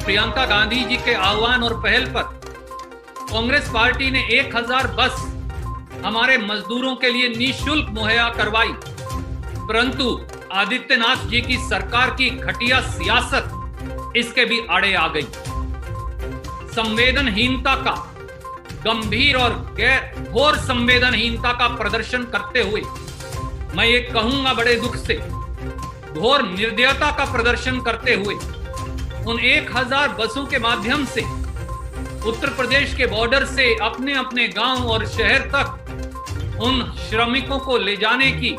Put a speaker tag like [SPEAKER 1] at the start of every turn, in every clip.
[SPEAKER 1] प्रियंका गांधी जी के आह्वान और पहल पर कांग्रेस पार्टी ने 1000 बस हमारे मजदूरों के लिए निःशुल्क मुहैया करवाई, परंतु आदित्यनाथ जी की सरकार की घटिया सियासत इसके भी आड़े आ गई। संवेदनहीनता का गंभीर और घोर संवेदनहीनता का प्रदर्शन करते हुए, मैं ये कहूंगा बड़े दुख से, घोर निर्दयता का प्रदर्शन करते हुए उन 1000 बसों के माध्यम से उत्तर प्रदेश के बॉर्डर से अपने अपने गांव और शहर तक उन श्रमिकों को ले जाने की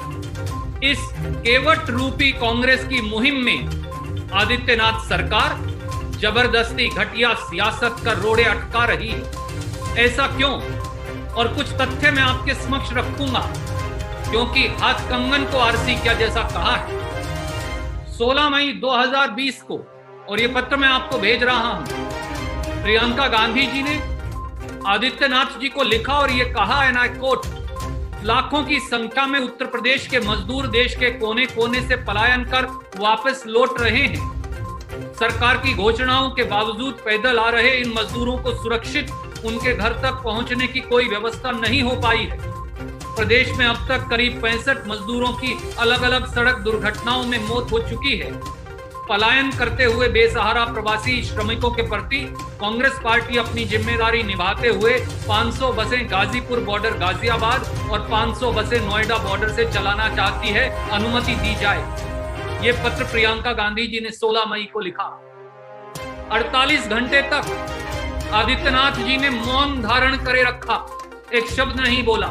[SPEAKER 1] इस केवट रूपी कांग्रेस की मुहिम में आदित्यनाथ सरकार जबरदस्ती घटिया सियासत का रोड़े अटका रही है। ऐसा क्यों? और कुछ तथ्य मैं आपके समक्ष रखूंगा, क्योंकि हाथ कंगन को आरसी क्या जैसा कहा है। 16 मई 2020 को, और ये पत्र मैं आपको भेज रहा हूं, प्रियंका गांधी जी ने आदित्यनाथ जी को लिखा और ये कहा, एंड आई कोट, लाखों की संख्या में उत्तर प्रदेश के मजदूर देश के कोने कोने से पलायन कर वापस लौट रहे हैं। सरकार की घोषणाओं के बावजूद पैदल आ रहे इन मजदूरों को सुरक्षित उनके घर तक पहुंचने की कोई व्यवस्था नहीं हो पाई है। प्रदेश में अब तक करीब 65 मजदूरों की अलग अलग सड़क दुर्घटनाओं में मौत हो चुकी है। पलायन करते हुए बेसहारा प्रवासी श्रमिकों के प्रति कांग्रेस पार्टी अपनी जिम्मेदारी निभाते हुए 500 बसें गाजीपुर बॉर्डर गाजियाबाद और 500 बसें नोएडा बॉर्डर से चलाना चाहती है, अनुमति दी जाए। ये पत्र प्रियंका गांधी जी ने 16 मई को लिखा। 48 घंटे तक आदित्यनाथ जी ने मौन धारण करे रखा, एक शब्द नहीं बोला।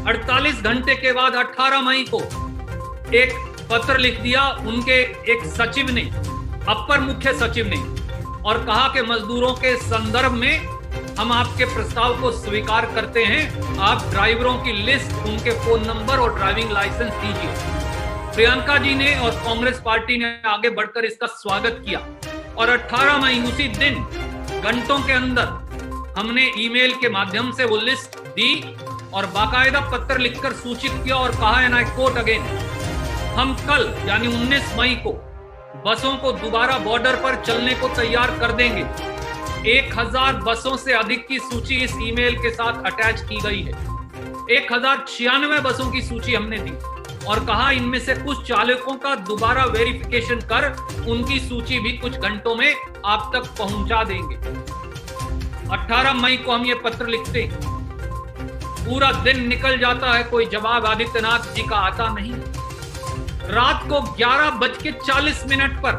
[SPEAKER 1] 48 घंटे के बाद 18 मई को एक पत्र लिख दिया उनके एक सचिव ने, अपर मुख्य सचिव ने, और कहा कि मजदूरों के संदर्भ में हम आपके प्रस्ताव को स्वीकार करते हैं। आप ड्राइवरों की लिस्ट, उनके फोन नंबर और ड्राइविंग लाइसेंस दीजिए। प्रियंका जी ने और कांग्रेस पार्टी ने आगे बढ़कर इसका स्वागत किया और 18 मई उसी दिन घंटों के अंदर हमने ईमेल के माध्यम से वो लिस्ट दी और बाकायदा पत्र लिखकर सूचित किया और कहा, एंड आई कोट अगेन, हम कल यानी 19 मई को बसों को दोबारा बॉर्डर पर चलने को तैयार कर देंगे। 1000 बसों से अधिक की सूची इस ईमेल के साथ अटैच की गई है। 1096 बसों की सूची हमने दी और कहा इनमें से कुछ चालकों का दोबारा वेरिफिकेशन कर उनकी सूची भी कुछ घंटों में आप तक पहुंचा देंगे। 18 मई को हम ये पत्र लिखते हैं, पूरा दिन निकल जाता है, कोई जवाब आदित्यनाथ जी का आता नहीं। रात को 11:40 पर,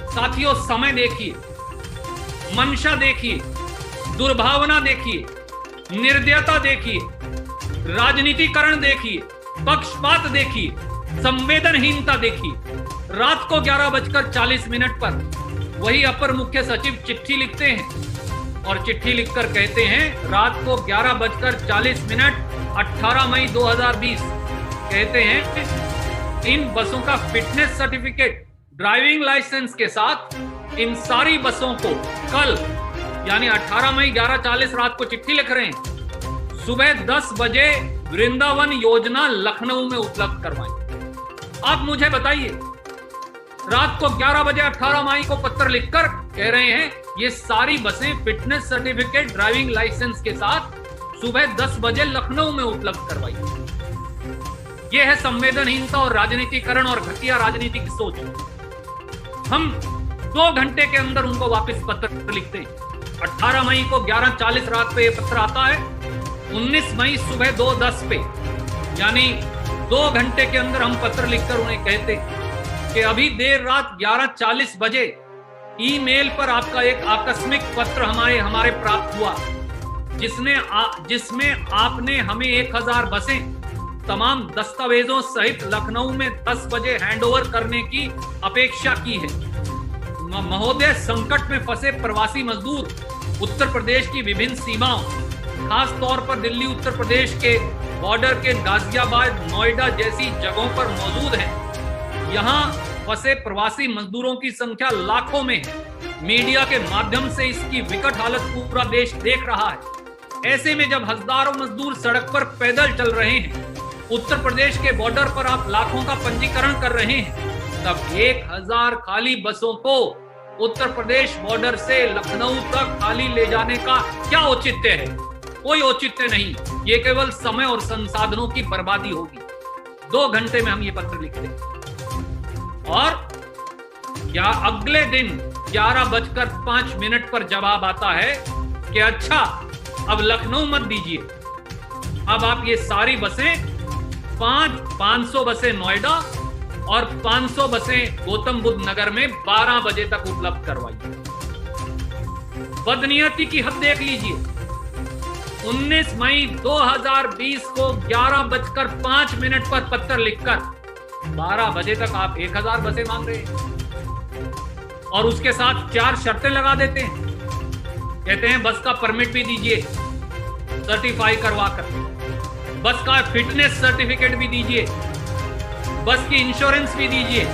[SPEAKER 1] साथियों समय देखिए, मंशा देखिए, दुर्भावना देखिए, निर्दयता देखिए, राजनीतिकरण देखिए, पक्षपात देखिए, संवेदनहीनता देखिए। रात को 11:40 पर वही अपर मुख्य सचिव चिट्ठी लिखते हैं और चिट्ठी लिखकर कहते हैं, रात को 11:40 18 मई 2020 कहते हैं, इन बसों का फिटनेस सर्टिफिकेट, ड्राइविंग लाइसेंस के साथ इन सारी बसों को कल यानी 18 मई 11:40 रात को चिट्ठी लिख रहे हैं, सुबह 10 बजे वृंदावन योजना लखनऊ में उपलब्ध करवाएं। आप मुझे बताइए, रात को 11 बजे 18 मई को पत्र लिखकर कह रहे हैं ये सारी बसें फिटनेस सर्टिफिकेट, ड्राइविंग लाइसेंस के साथ सुबह 10 बजे लखनऊ में उपलब्ध करवाई। यह है संवेदनहीनता और राजनीतिकरण और घटिया राजनीति की सोच। हम 2 घंटे के अंदर उनको वापस पत्र लिखते हैं। 18 मई को 11:40 रात पे यह पत्र आता है। 19 मई सुबह 2:10 पे, यानी 2 घंटे के अंदर हम पत्र लिखकर उन्हें कहते हैं कि अभी देर रात 11:40 बजे ईमेल पर आपका एक आकस्मिक पत्र हमारे प्राप्त हुआ, जिसमें आपने हमें 1000 बसें तमाम दस्तावेजों सहित लखनऊ में 10 बजे हैंडओवर करने की अपेक्षा की है। महोदय, संकट में फंसे प्रवासी मजदूर उत्तर प्रदेश की विभिन्न सीमाओं, खास तौर पर दिल्ली उत्तर प्रदेश के बॉर्डर के गाजियाबाद, नोएडा जैसी जगहों पर मौजूद हैं। यहाँ फंसे प्रवासी मजदूरों की संख्या लाखों में है। मीडिया के माध्यम से इसकी विकट हालत पूरा देश देख रहा है। ऐसे में जब हजारों मजदूर सड़क पर पैदल चल रहे हैं, उत्तर प्रदेश के बॉर्डर पर आप लाखों का पंजीकरण कर रहे हैं, तब 1000 खाली बसों को उत्तर प्रदेश बॉर्डर से लखनऊ तक खाली ले जाने का क्या औचित्य है? कोई औचित्य नहीं। ये केवल समय और संसाधनों की बर्बादी होगी। 2 घंटे में हम ये पत्र लिखते और या अगले दिन 11:05 पर जवाब आता है कि अच्छा अब लखनऊ मत दीजिए, अब आप ये सारी बसें 500 बसें नोएडा और 500 बसें गौतम बुद्ध नगर में 12 बजे तक उपलब्ध करवाइए। बदनीयती की हद देख लीजिए। 19 मई 2020 को 11:05 पर पत्र लिखकर 12 बजे तक आप 1000 बसें मांग रहे हैं और उसके साथ 4 शर्तें लगा देते हैं। कहते हैं बस का परमिट भी दीजिए सर्टिफाई करवा कर, बस का फिटनेस सर्टिफिकेट भी दीजिए, बस की इंश्योरेंस भी दीजिए,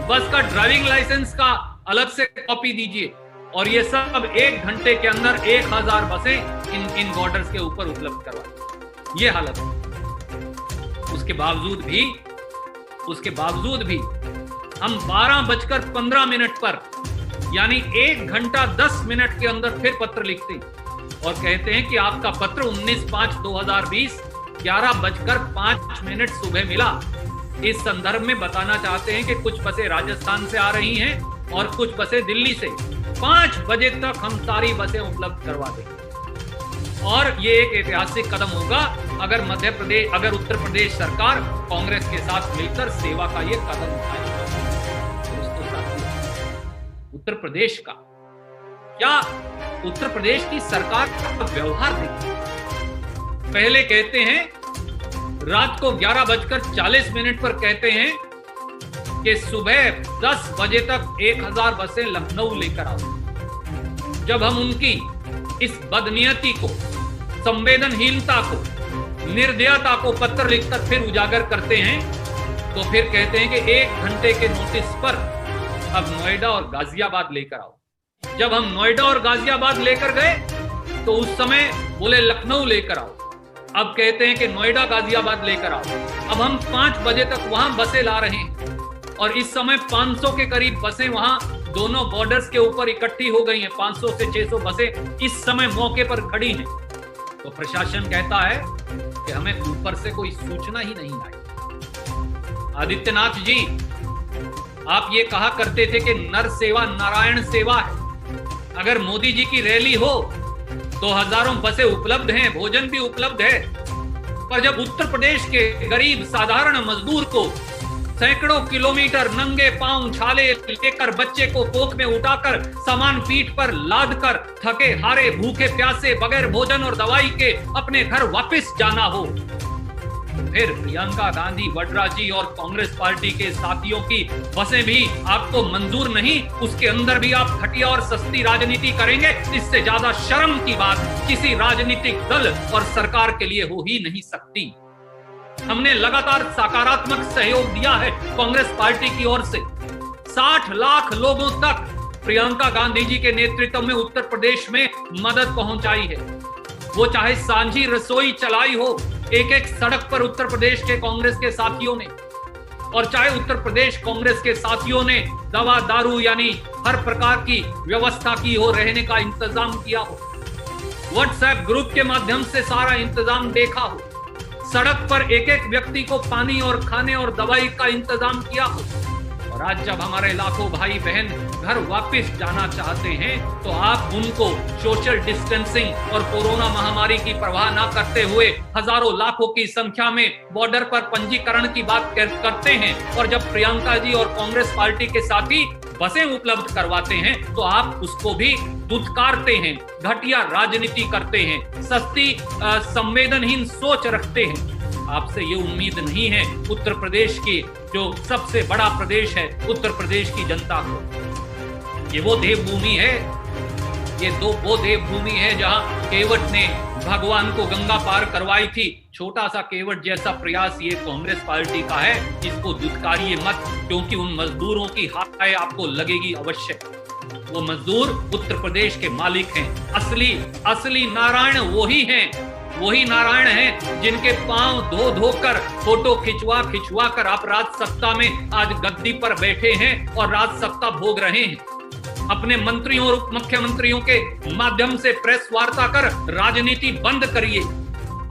[SPEAKER 1] बस का ड्राइविंग लाइसेंस का अलग से कॉपी दीजिए और ये सब 1 घंटे के अंदर 1000 बसें इन बॉर्डर्स के ऊपर उपलब्ध करवाई। ये हालत है। उसके बावजूद भी हम 12:15 पर यानी 1 घंटा 10 मिनट के अंदर फिर पत्र लिखते हैं और कहते हैं कि आपका पत्र 19/5/2020 11:05 सुबह मिला। इस संदर्भ में बताना चाहते हैं कि कुछ बसें राजस्थान से आ रही हैं और कुछ बसें दिल्ली से। 5 बजे तक हम सारी बसें उपलब्ध करवा देंगे और ये एक ऐतिहासिक कदम होगा अगर उत्तर प्रदेश सरकार कांग्रेस के साथ मिलकर सेवा का ये कदम उठाए। उत्तर प्रदेश का क्या, उत्तर प्रदेश की सरकार का व्यवहार देखिए। पहले कहते हैं रात को 11:40 पर कहते हैं कि सुबह 10 बजे तक 1000 बसें लखनऊ लेकर आओ। जब हम उनकी इस बदनीयती को, संवेदनहीनता को, निर्दयता को पत्र लिखकर फिर उजागर करते हैं तो फिर कहते हैं कि 1 घंटे के नोटिस पर अब नोएडा और गाजियाबाद लेकर आओ। जब हम नोएडा और गाजियाबाद लेकर गए तो उस समय बोले लखनऊ लेकर आओ। अब कहते हैं कि नोएडा गाजियाबाद लेकर आओ। अब हम 5 बजे तक वहां बसें ला रहे हैं और इस समय 500 के करीब बसें वहां दोनों बॉर्डर्स के ऊपर इकट्ठी हो गई हैं। 500 से 600 बसें इस समय मौके पर खड़ी हैं। तो प्रशासन कहता है कि हमें ऊपर से कोई सूचना ही नहीं आई। आदित्यनाथ जी, आप ये कहा करते थे कि नर सेवा नारायण सेवा है। अगर मोदी जी की रैली हो तो हजारों बसें उपलब्ध हैं, भोजन भी उपलब्ध है, पर जब उत्तर प्रदेश के गरीब साधारण मजदूर को सैकड़ों किलोमीटर नंगे पांव छाले लेकर बच्चे को कोख में उठाकर सामान पीठ पर लाद कर थके हारे भूखे प्यासे बगैर भोजन और दवाई के अपने घर वापस जाना हो, फिर प्रियंका गांधी वड्रा जी और कांग्रेस पार्टी के साथियों की बसें भी आपको मंजूर नहीं, उसके अंदर भी आप घटिया और सस्ती राजनीति करेंगे। इससे ज्यादा शर्म की बात किसी राजनीतिक दल और सरकार के लिए हो ही नहीं सकती। हमने लगातार सकारात्मक सहयोग दिया है कांग्रेस पार्टी की ओर से। 60 लाख लोगों तक प्रियंका गांधी जी के नेतृत्व में उत्तर प्रदेश में मदद पहुंचाई है। वो चाहे सांझी रसोई चलाई हो एक सड़क पर उत्तर प्रदेश के कांग्रेस के साथियों ने, और चाहे उत्तर प्रदेश कांग्रेस के साथियों ने दवा दारू यानी हर प्रकार की व्यवस्था की हो, रहने का इंतजाम किया हो, व्हाट्सएप ग्रुप के माध्यम से सारा इंतजाम देखा हो, सड़क पर एक व्यक्ति को पानी और खाने और दवाई का इंतजाम किया हो। और आज जब हमारे लाखों भाई बहन घर वापस जाना चाहते हैं तो आप उनको सोशल डिस्टेंसिंग और कोरोना महामारी की परवाह न करते हुए हजारों लाखों की संख्या में बॉर्डर पर पंजीकरण की बात करते हैं, और जब प्रियंका जी और कांग्रेस पार्टी के साथी बसें उपलब्ध करवाते हैं तो आप उसको भी दुत्कारते हैं, घटिया राजनीति करते हैं, सस्ती संवेदनहीन सोच रखते हैं। आपसे ये उम्मीद नहीं है उत्तर प्रदेश की, जो सबसे बड़ा प्रदेश है, उत्तर प्रदेश की जनता को। ये वो देवभूमि है, वो देवभूमि है जहां केवट ने भगवान को गंगा पार करवाई थी। छोटा सा केवट जैसा प्रयास ये कांग्रेस पार्टी का है। इसको दुत्कारिए मत, क्योंकि उन मजदूरों की हाय आपको लगेगी अवश्य। वो मजदूर उत्तर प्रदेश के मालिक हैं। असली नारायण वही नारायण हैं जिनके पांव धो धोकर फोटो खिंचवा कर आप राज सत्ता में आज गद्दी पर बैठे हैं और राज सत्ता भोग रहे हैं। अपने मंत्रियों और उप मुख्यमंत्रियों के माध्यम से प्रेस वार्ता कर राजनीति बंद करिए।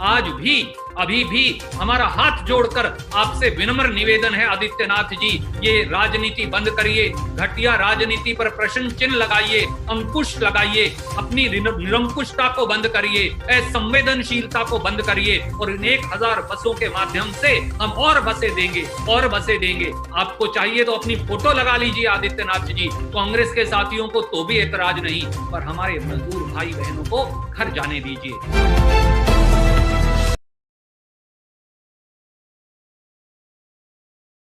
[SPEAKER 1] आज भी अभी भी हमारा हाथ जोड़कर आपसे विनम्र निवेदन है आदित्यनाथ जी, ये राजनीति बंद करिए, घटिया राजनीति पर प्रश्न चिन्ह लगाइए, अंकुश लगाइए, अपनी निरंकुशता को बंद करिए, असंवेदनशीलता को बंद करिए और इन 1000 बसों के माध्यम से हम और बसें देंगे। आपको चाहिए तो अपनी फोटो लगा लीजिए आदित्यनाथ जी, कांग्रेस के साथियों को तो भी एतराज नहीं, पर हमारे मजदूर भाई बहनों को घर जाने दीजिए।